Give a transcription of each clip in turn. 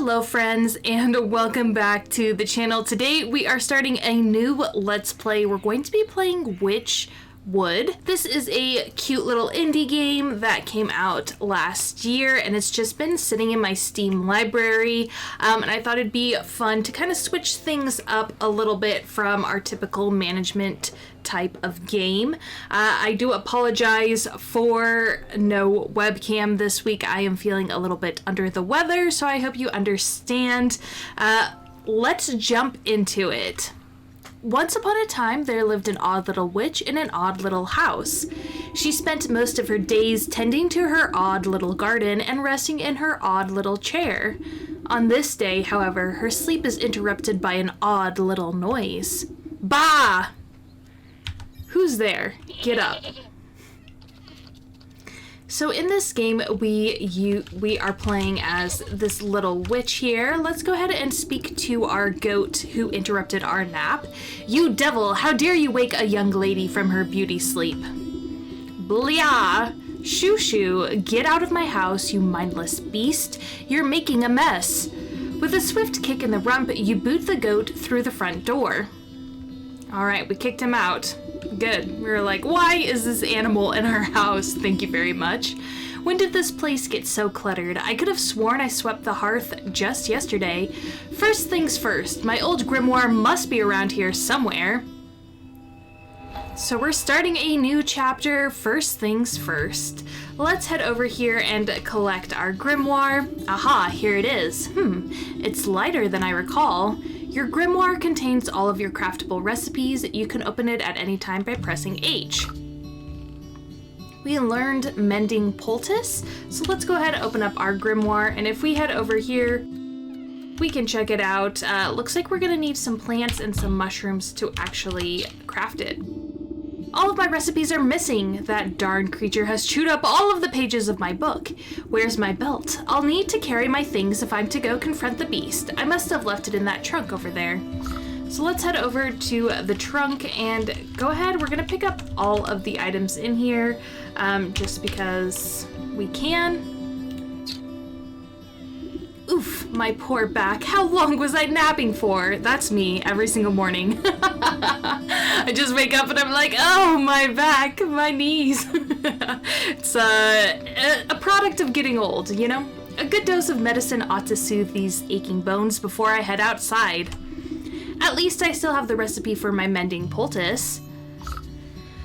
Hello friends, and welcome back to the channel. Today we are starting a new Let's Play. We're going to be playing WytchWood. This is a cute little indie game that came out last year, and it's just been sitting in my Steam library, and I thought it'd be fun to kind of switch things up a little bit from our typical management type of game. I do apologize for no webcam this week. I am feeling a little bit under the weather, so I hope you understand. Let's jump into it. Once upon a time, there lived an odd little witch in an odd little house. She spent most of her days tending to her odd little garden and resting in her odd little chair. On this day, however, her sleep is interrupted by an odd little noise. Bah! Who's there? Get up. So in this game, we are playing as this little witch here. Let's go ahead and speak to our goat who interrupted our nap. You devil, how dare you wake a young lady from her beauty sleep? Blah! Shoo shoo, get out of my house, you mindless beast. You're making a mess. With a swift kick in the rump, you boot the goat through the front door. All right, we kicked him out. Good. We were like, why is this animal in our house? Thank you very much. When did this place get so cluttered? I could have sworn I swept the hearth just yesterday. First things first, my old grimoire must be around here somewhere. So we're starting a new chapter, first things first. Let's head over here and collect our grimoire. Aha, here it is. It's lighter than I recall. Your grimoire contains all of your craftable recipes. You can open it at any time by pressing H. We learned mending poultice, so let's go ahead and open up our grimoire, and if we head over here, we can check it out. Looks like we're gonna need some plants and some mushrooms to actually craft it. All of my recipes are missing. That darn creature has chewed up all of the pages of my book. Where's my belt? I'll need to carry my things if I'm to go confront the beast. I must have left it in that trunk over there. So let's head over to the trunk and go ahead. We're gonna pick up all of the items in here just because we can. Oof, my poor back. How long was I napping for? That's me every single morning. I just wake up and I'm like, oh, my back, my knees. It's a product of getting old, you know? A good dose of medicine ought to soothe these aching bones before I head outside. At least I still have the recipe for my mending poultice.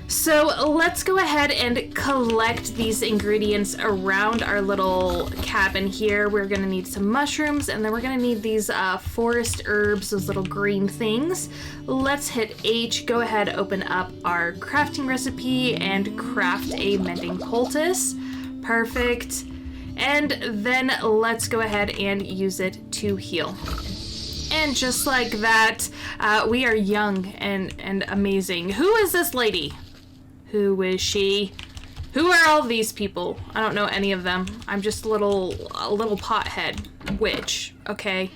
So let's go ahead and collect these ingredients around our little cabin here. We're gonna need some mushrooms, and then we're gonna need these forest herbs, those little green things. Let's hit H, go ahead, open up our crafting recipe, and craft a mending poultice. Perfect. And then let's go ahead and use it to heal. And just like that, we are young and amazing. Who is this lady? Who is she? Who are all these people? I don't know any of them. I'm just a little pothead witch, okay?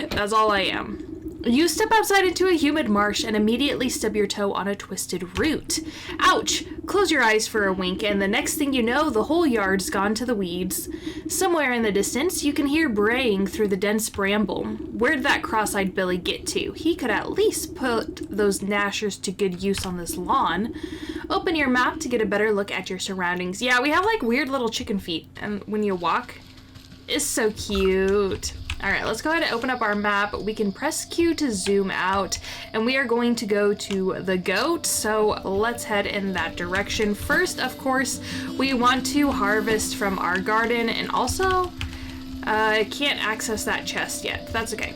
That's all I am. You step outside into a humid marsh and immediately stub your toe on a twisted root. Ouch! Close your eyes for a wink, and the next thing you know, the whole yard's gone to the weeds. Somewhere in the distance, you can hear braying through the dense bramble. Where'd that cross-eyed Billy get to? He could at least put those gnashers to good use on this lawn. Open your map to get a better look at your surroundings. Yeah, we have like weird little chicken feet, and when you walk, it's so cute. All right, let's go ahead and open up our map. We can press Q to zoom out, and we are going to go to the goat, so let's head in that direction. First, of course, we want to harvest from our garden, and also, I can't access that chest yet. That's okay.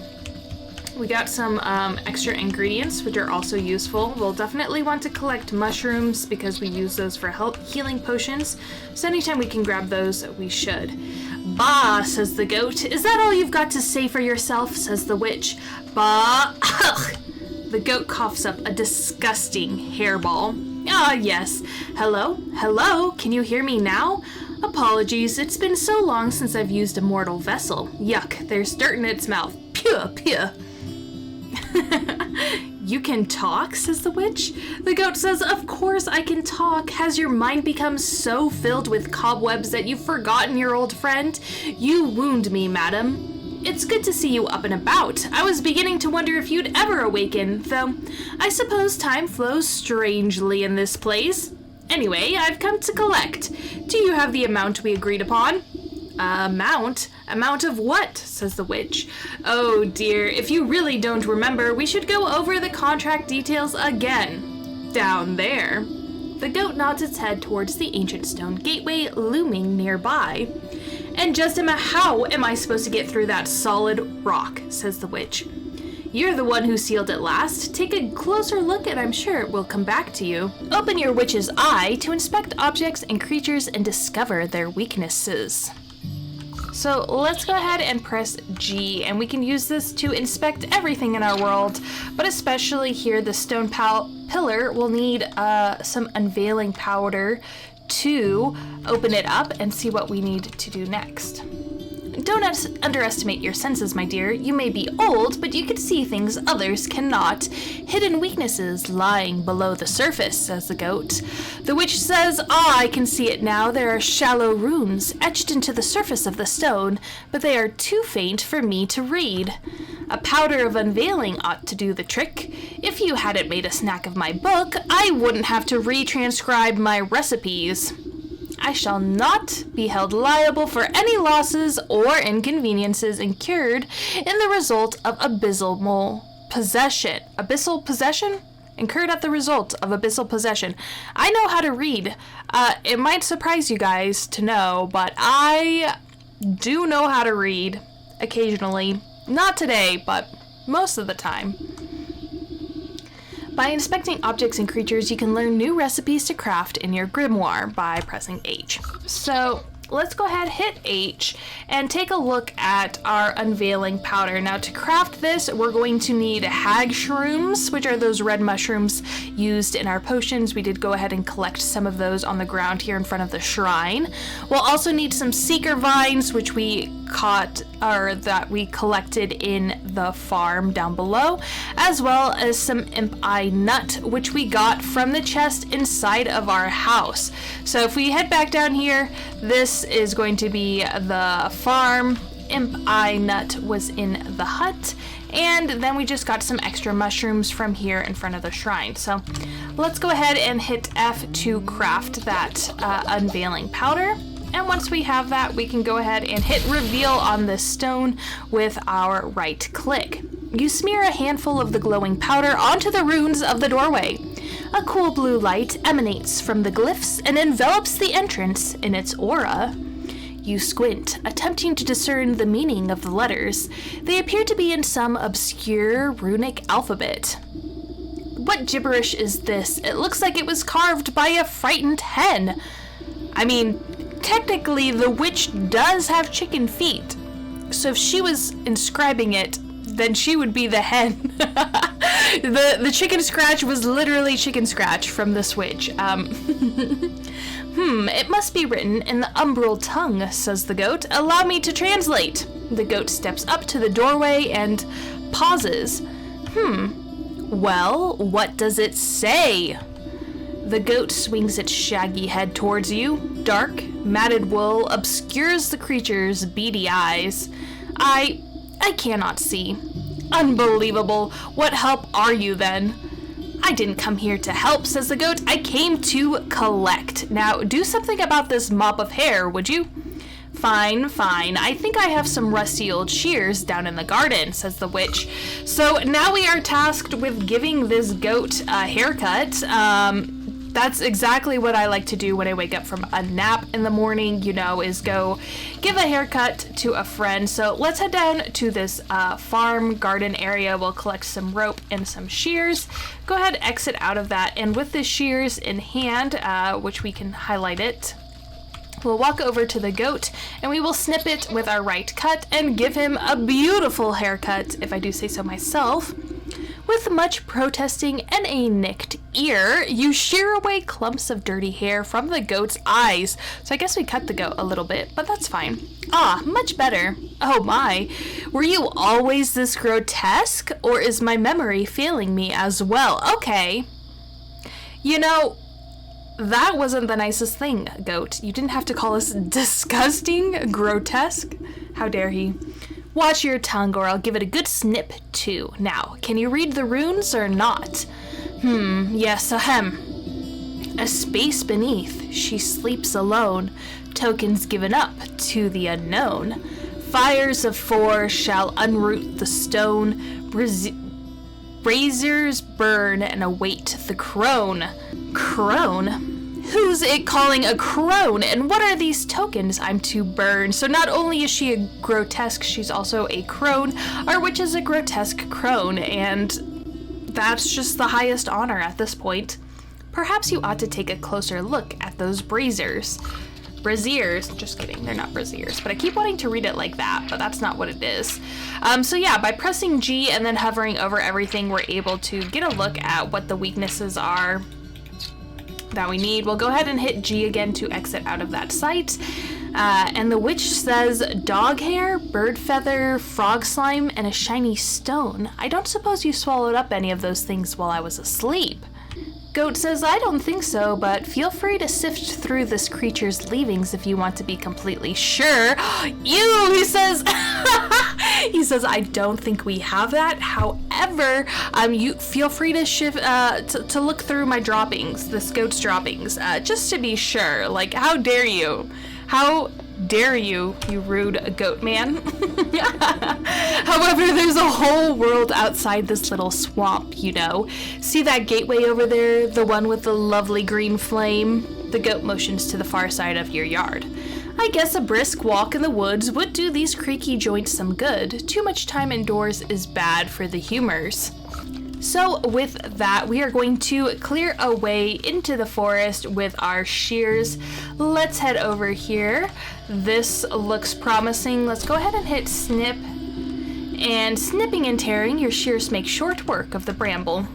We got some extra ingredients, which are also useful. We'll definitely want to collect mushrooms because we use those for healing potions, so anytime we can grab those, we should. Bah, says the goat. Is that all you've got to say for yourself? Says the witch. Bah. Ugh. The goat coughs up a disgusting hairball. Ah, yes. Hello? Hello? Can you hear me now? Apologies, it's been so long since I've used a mortal vessel. Yuck, there's dirt in its mouth. Pugh, pugh. You can talk, says the witch. The goat says, of course I can talk. Has your mind become so filled with cobwebs that you've forgotten your old friend? You wound me, madam. It's good to see you up and about. I was beginning to wonder if you'd ever awaken, though I suppose time flows strangely in this place. Anyway, I've come to collect. Do you have the amount we agreed upon? Amount? Amount of what? Says the witch. Oh dear, if you really don't remember, we should go over the contract details again. Down there. The goat nods its head towards the ancient stone gateway looming nearby. And just how am I supposed to get through that solid rock? Says the witch. You're the one who sealed it last. Take a closer look and I'm sure it will come back to you. Open your witch's eye to inspect objects and creatures and discover their weaknesses. So let's go ahead and press G, and we can use this to inspect everything in our world, but especially here the stone pillar will need some unveiling powder to open it up and see what we need to do next. Don't underestimate your senses, my dear. You may be old, but you can see things others cannot. Hidden weaknesses lying below the surface, says the goat. The witch says, I can see it now. There are shallow runes etched into the surface of the stone, but they are too faint for me to read. A powder of unveiling ought to do the trick. If you hadn't made a snack of my book, I wouldn't have to retranscribe my recipes. I shall not be held liable for any losses or inconveniences incurred in the result of abyssal possession. Abyssal possession? Incurred at the result of abyssal possession. I know how to read. It might surprise you guys to know, but I do know how to read occasionally. Not today, but most of the time. By inspecting objects and creatures, you can learn new recipes to craft in your grimoire by pressing H. So let's go ahead, hit H, and take a look at our unveiling powder. Now to craft this, we're going to need hag shrooms, which are those red mushrooms used in our potions. We did go ahead and collect some of those on the ground here in front of the shrine. We'll also need some seeker vines, which we that we collected in the farm down below, as well as some imp eye nut, which we got from the chest inside of our house. So if we head back down here, this is going to be the farm. Imp eye nut was in the hut, and then we just got some extra mushrooms from here in front of the shrine. So let's go ahead and hit F to craft that unveiling powder. And once we have that, we can go ahead and hit reveal on this stone with our right click. You smear a handful of the glowing powder onto the runes of the doorway. A cool blue light emanates from the glyphs and envelops the entrance in its aura. You squint, attempting to discern the meaning of the letters. They appear to be in some obscure runic alphabet. What gibberish is this? It looks like it was carved by a frightened hen. I mean, technically the witch does have chicken feet, so if she was inscribing it, then she would be the hen. The chicken scratch was literally chicken scratch from this witch. It must be written in the umbral tongue, says the goat. Allow me to translate. The goat steps up to the doorway and pauses. Well, what does it say? The goat swings its shaggy head towards you. Dark, matted wool obscures the creature's beady eyes. I cannot see. Unbelievable. What help are you then? I didn't come here to help, says the goat. I came to collect. Now, do something about this mop of hair, would you? Fine. I think I have some rusty old shears down in the garden, says the witch. So now we are tasked with giving this goat a haircut. That's exactly what I like to do when I wake up from a nap in the morning, is go give a haircut to a friend. So let's head down to this farm garden area. We'll collect some rope and some shears. Go ahead, exit out of that. And with the shears in hand, which we can highlight it, we'll walk over to the goat and we will snip it with our right cut and give him a beautiful haircut, if I do say so myself. With much protesting and a nicked ear, you shear away clumps of dirty hair from the goat's eyes. So I guess we cut the goat a little bit, but that's fine. Ah, much better. Oh my, were you always this grotesque, or is my memory failing me as well? Okay. You know, that wasn't the nicest thing, Goat. You didn't have to call us disgusting, grotesque. How dare he? Watch your tongue or I'll give it a good snip too. Now, can you read the runes or not? Yes, ahem. A space beneath, she sleeps alone. Tokens given up to the unknown. Fires of 4 shall unroot the stone. Braziers burn and await the crone. Crone? Who's it calling a crone? And what are these tokens I'm to burn? So not only is she a grotesque, she's also a crone. Our witch is a grotesque crone, and that's just the highest honor at this point. Perhaps you ought to take a closer look at those braziers. Braziers, just kidding, they're not braziers, but I keep wanting to read it like that, but that's not what it is. So yeah, by pressing G and then hovering over everything, we're able to get a look at what the weaknesses are that we need. We'll go ahead and hit G again to exit out of that site. And the witch says dog hair, bird feather, frog slime, and a shiny stone. I don't suppose you swallowed up any of those things while I was asleep. Goat says, I don't think so, but feel free to sift through this creature's leavings if you want to be completely sure. Ew, he says. He says, I don't think we have that. However, you feel free to look through my droppings, this goat's droppings, just to be sure. Like, how dare you? How dare you, you rude goat man. However, there's a whole world outside this little swamp, you know. See that gateway over there, the one with the lovely green flame? The goat motions to the far side of your yard. I guess a brisk walk in the woods would do these creaky joints some good. Too much time indoors is bad for the humors. So with that, we are going to clear a way into the forest with our shears. Let's head over here. This looks promising. Let's go ahead and hit snip. And snipping and tearing, your shears make short work of the bramble.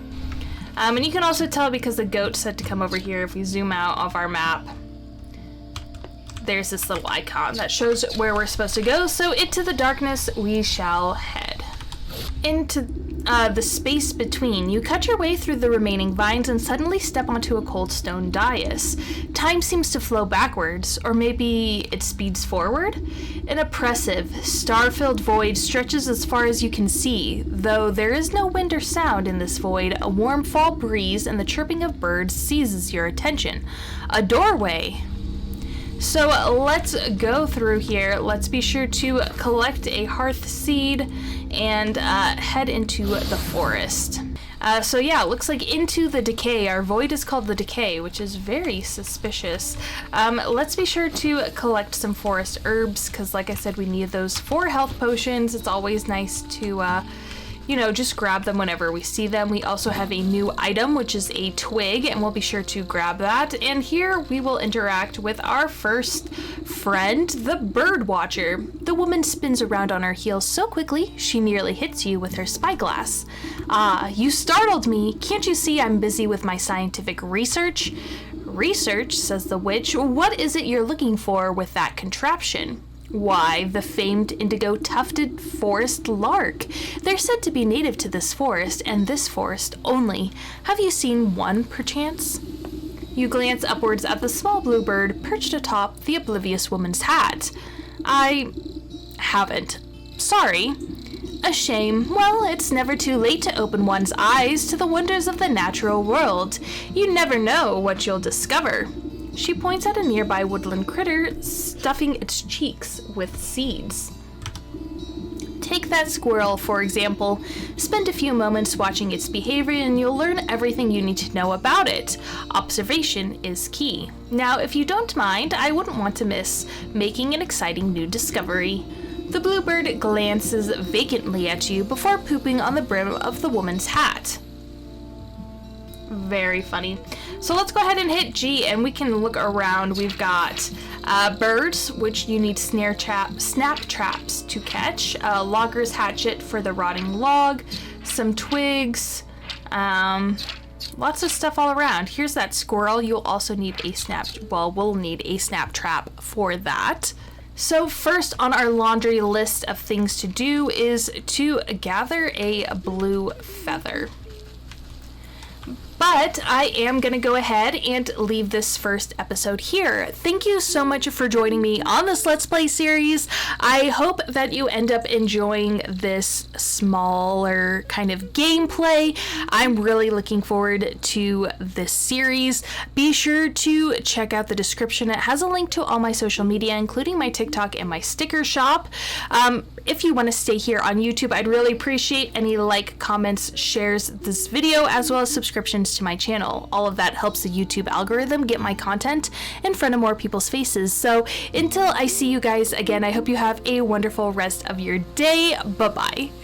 And you can also tell because the goat said to come over here, if we zoom out of our map, there's this little icon that shows where we're supposed to go. So into the darkness we shall head. Into the space between, you cut your way through the remaining vines and suddenly step onto a cold stone dais. Time seems to flow backwards, or maybe it speeds forward? An oppressive, star-filled void stretches as far as you can see, though there is no wind or sound in this void. A warm fall breeze and the chirping of birds seizes your attention. A doorway. So let's go through here. Let's be sure to collect a hearth seed and head into the forest. So yeah, it looks like into the decay. Our void is called the decay, which is very suspicious. Let's be sure to collect some forest herbs, because like I said, we need those 4 health potions. It's always nice to just grab them whenever we see them. We also have a new item, which is a twig, and we'll be sure to grab that. And here we will interact with our first friend, the bird watcher. The woman spins around on her heels so quickly, she nearly hits you with her spyglass. Ah, you startled me. Can't you see I'm busy with my scientific research? Research, says the witch. What is it you're looking for with that contraption? Why, the famed indigo-tufted forest lark. They're said to be native to this forest, and this forest only. Have you seen one, perchance? You glance upwards at the small blue bird perched atop the oblivious woman's hat. I haven't. Sorry. A shame. Well, it's never too late to open one's eyes to the wonders of the natural world. You never know what you'll discover. She points at a nearby woodland critter stuffing its cheeks with seeds. Take that squirrel, for example. Spend a few moments watching its behavior and you'll learn everything you need to know about it. Observation is key. Now, if you don't mind, I wouldn't want to miss making an exciting new discovery. The bluebird glances vacantly at you before pooping on the brim of the woman's hat. Very funny. So let's go ahead and hit G and we can look around. We've got birds, which you need snap traps to catch, logger's hatchet for the rotting log, some twigs, lots of stuff all around. Here's that squirrel. You'll also need we'll need a snap trap for that. So first on our laundry list of things to do is to gather a blue feather. But I am going to go ahead and leave this first episode here. Thank you so much for joining me on this Let's Play series. I hope that you end up enjoying this smaller kind of gameplay. I'm really looking forward to this series. Be sure to check out the description. It has a link to all my social media, including my TikTok and my sticker shop. If you want to stay here on YouTube, I'd really appreciate any like, comments, shares this video, as well as subscriptions to my channel. All of that helps the YouTube algorithm get my content in front of more people's faces. So until I see you guys again, I hope you have a wonderful rest of your day. Bye-bye.